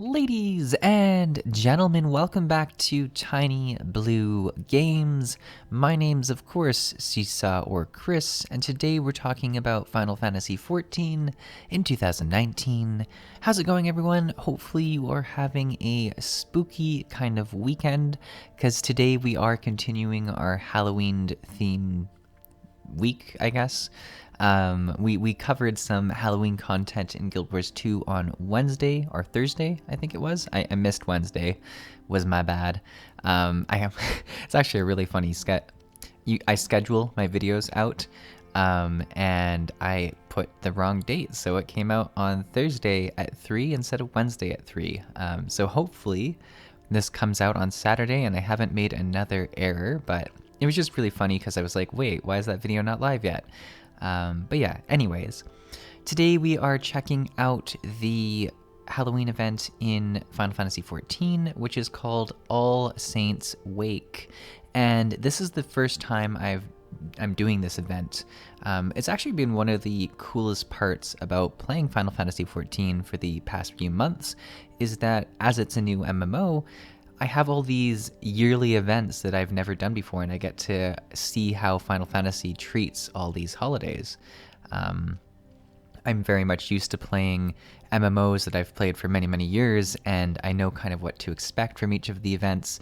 Ladies and gentlemen, welcome back to Tiny Blue Games. My name's, of course, Csaw or Chris, and today we're talking about Final Fantasy XIV in 2019. How's it going, everyone? Hopefully you are having a spooky kind of weekend, because today we are continuing our Halloween theme week, I guess. We covered some Halloween content in Guild Wars 2 on Wednesday or Thursday, I think it was. I missed Wednesday, was my bad. It's actually a really funny I schedule my videos out, and I put the wrong date, so it came out on Thursday at 3 instead of Wednesday at 3. So hopefully this comes out on Saturday and I haven't made another error, but it was just really funny because I was like, wait, why is that video not live yet? But yeah, anyways, today we are checking out the Halloween event in Final Fantasy XIV, which is called All Saints Wake. And this is the first time I'm doing this event. It's actually been one of the coolest parts about playing Final Fantasy XIV for the past few months, is that as it's a new MMO, I have all these yearly events that I've never done before, and I get to see how Final Fantasy treats all these holidays. I'm very much used to playing MMOs that I've played for many, many years, and I know kind of what to expect from each of the events,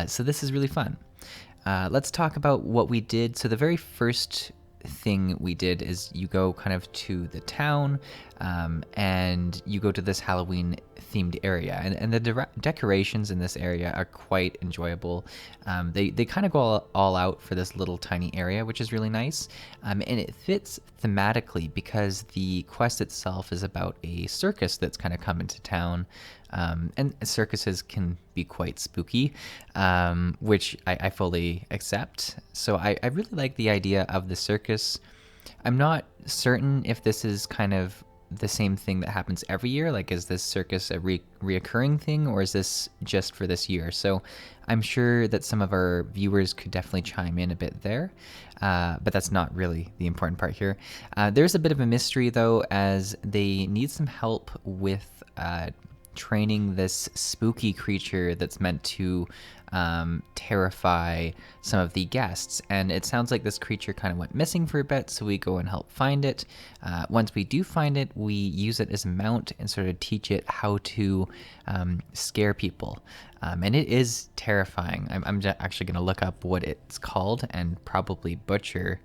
so this is really fun. Let's talk about what we did. So the very first thing we did is you go kind of to the town, and you go to this Halloween themed area, and the decorations in this area are quite enjoyable. They kind of go all out for this little tiny area, which is really nice, and it fits thematically because the quest itself is about a circus that's kind of come into town, and circuses can be quite spooky, which I fully accept. So I really like the idea of the circus. I'm not certain if this is kind of the same thing that happens every year. Like, is this circus a reoccurring thing, or is this just for this year? So I'm sure that some of our viewers could definitely chime in a bit there, but that's not really the important part here. There's a bit of a mystery, though, as they need some help with training this spooky creature that's meant to terrify some of the guests, and it sounds like this creature kind of went missing for a bit, so we go and help find it. Once we do find it, we use it as a mount and sort of teach it how to scare people, and it is terrifying. I'm actually going to look up what it's called and probably butcher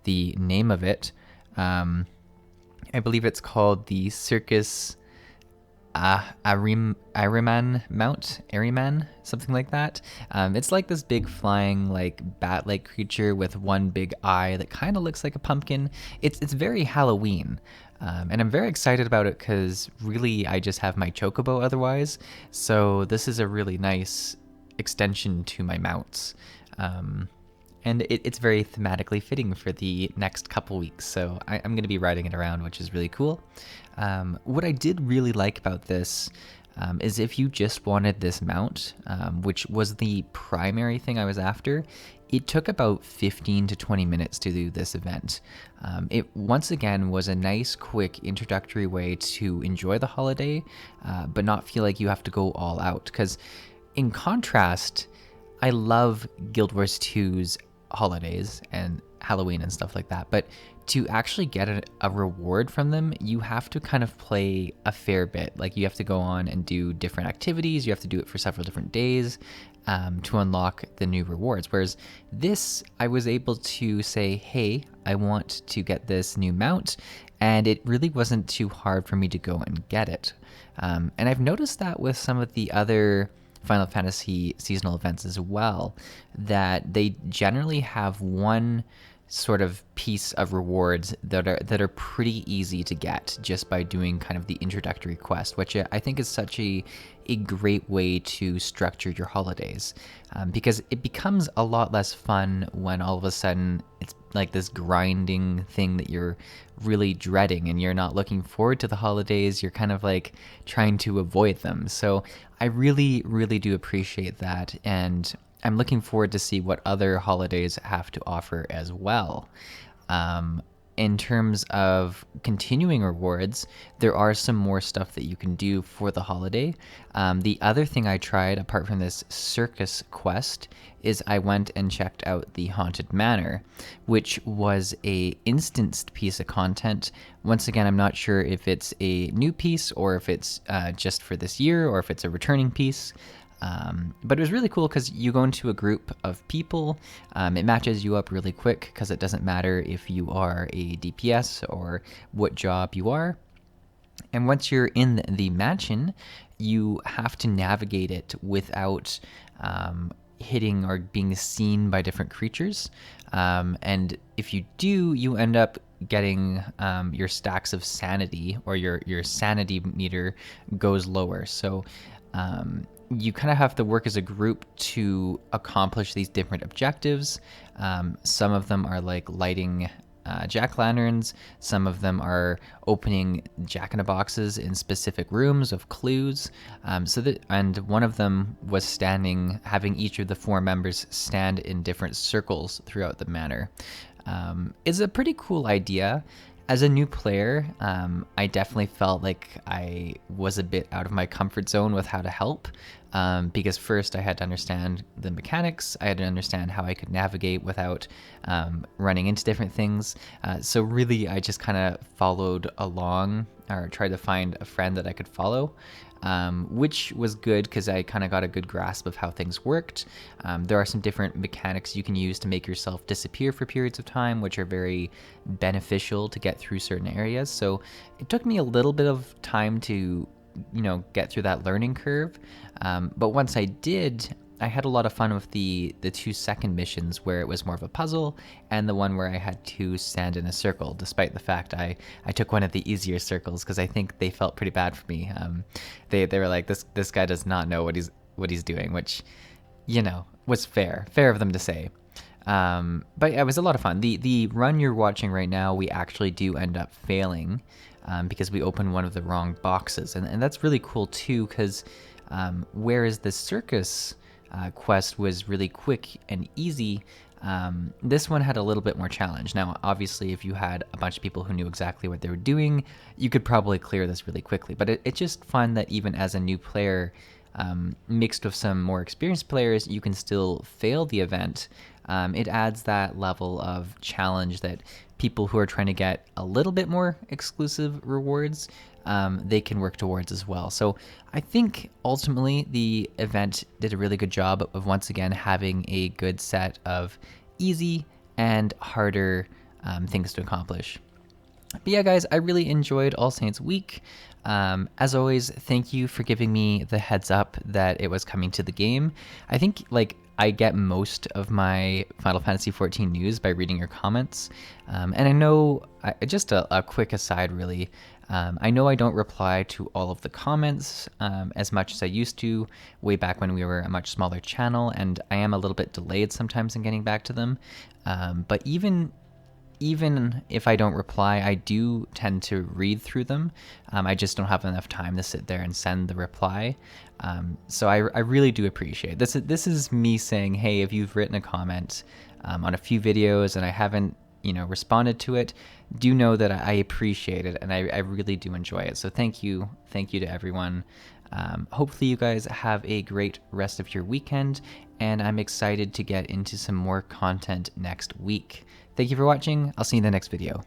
the name of it. I believe it's called the Circus Arihman Mount, Arihman, something like that. It's like this big flying, like bat-like creature with one big eye that kind of looks like a pumpkin. It's very Halloween, and I'm very excited about it because really I just have my chocobo otherwise. So this is a really nice extension to my mounts. And it's very thematically fitting for the next couple weeks, so I'm going to be riding it around, which is really cool. What I did really like about this is if you just wanted this mount, which was the primary thing I was after, it took about 15 to 20 minutes to do this event. It once again was a nice, quick introductory way to enjoy the holiday, but not feel like you have to go all out. Because in contrast, I love Guild Wars 2's holidays and Halloween and stuff like that, but to actually get a reward from them, you have to kind of play a fair bit. Like, you have to go on and do different activities, you have to do it for several different days to unlock the new rewards. Whereas this, I was able to say, hey, I want to get this new mount, and it really wasn't too hard for me to go and get it. And I've noticed that with some of the other Final Fantasy seasonal events as well, that they generally have one sort of piece of rewards that are pretty easy to get just by doing kind of the introductory quest, which I think is such a great way to structure your holidays, because it becomes a lot less fun when all of a sudden it's like this grinding thing that you're really dreading and you're not looking forward to the holidays. You're kind of like trying to avoid them. So I really, really do appreciate that, and I'm looking forward to see what other holidays have to offer as well. in terms of continuing rewards, there are some more stuff that you can do for the holiday. The other thing I tried, apart from this circus quest, is I went and checked out the Haunted Manor, which was a instanced piece of content. Once again, I'm not sure if it's a new piece or if it's just for this year or if it's a returning piece. But it was really cool because you go into a group of people. It matches you up really quick because it doesn't matter if you are a DPS or what job you are. And once you're in the mansion, you have to navigate it without hitting or being seen by different creatures. And if you do, you end up getting your stacks of sanity, or your sanity meter goes lower. So you kind of have to work as a group to accomplish these different objectives. Some of them are like lighting jack-lanterns. Some of them are opening jack-in-the-boxes in specific rooms of clues. And one of them was having each of the 4 members stand in different circles throughout the manor. It's a pretty cool idea. As a new player, I definitely felt like I was a bit out of my comfort zone with how to help, because first I had to understand the mechanics, I had to understand how I could navigate without running into different things. So really, I just kind of followed along, or tried to find a friend that I could follow. Which was good because I kind of got a good grasp of how things worked. There are some different mechanics you can use to make yourself disappear for periods of time, which are very beneficial to get through certain areas. So it took me a little bit of time to, get through that learning curve. But once I did, I had a lot of fun with the 2 second missions where it was more of a puzzle, and the one where I had to stand in a circle, despite the fact I took one of the easier circles because I think they felt pretty bad for me. They were like, this guy does not know what he's doing, which, was fair of them to say. But it was a lot of fun. The run you're watching right now, we actually do end up failing because we opened one of the wrong boxes, and that's really cool too, because whereas the circus quest was really quick and easy, this one had a little bit more challenge. Now, obviously, if you had a bunch of people who knew exactly what they were doing, you could probably clear this really quickly. But it's just fun that even as a new player, mixed with some more experienced players, you can still fail the event. It adds that level of challenge that people who are trying to get a little bit more exclusive rewards, they can work towards as well. So I think ultimately the event did a really good job of once again having a good set of easy and harder things to accomplish. But yeah, guys, I really enjoyed All Saints Week. As always, thank you for giving me the heads up that it was coming to the game. I think I get most of my Final Fantasy XIV news by reading your comments. And I know, just a quick aside really, I know I don't reply to all of the comments as much as I used to way back when we were a much smaller channel, and I am a little bit delayed sometimes in getting back to them. But even if I don't reply, I do tend to read through them. I just don't have enough time to sit there and send the reply. So I really do appreciate this. This is me saying, hey, if you've written a comment on a few videos and I haven't responded to it, do know that I appreciate it, and I really do enjoy it. So thank you to everyone. Hopefully you guys have a great rest of your weekend, and I'm excited to get into some more content next week. Thank you for watching. I'll see you in the next video.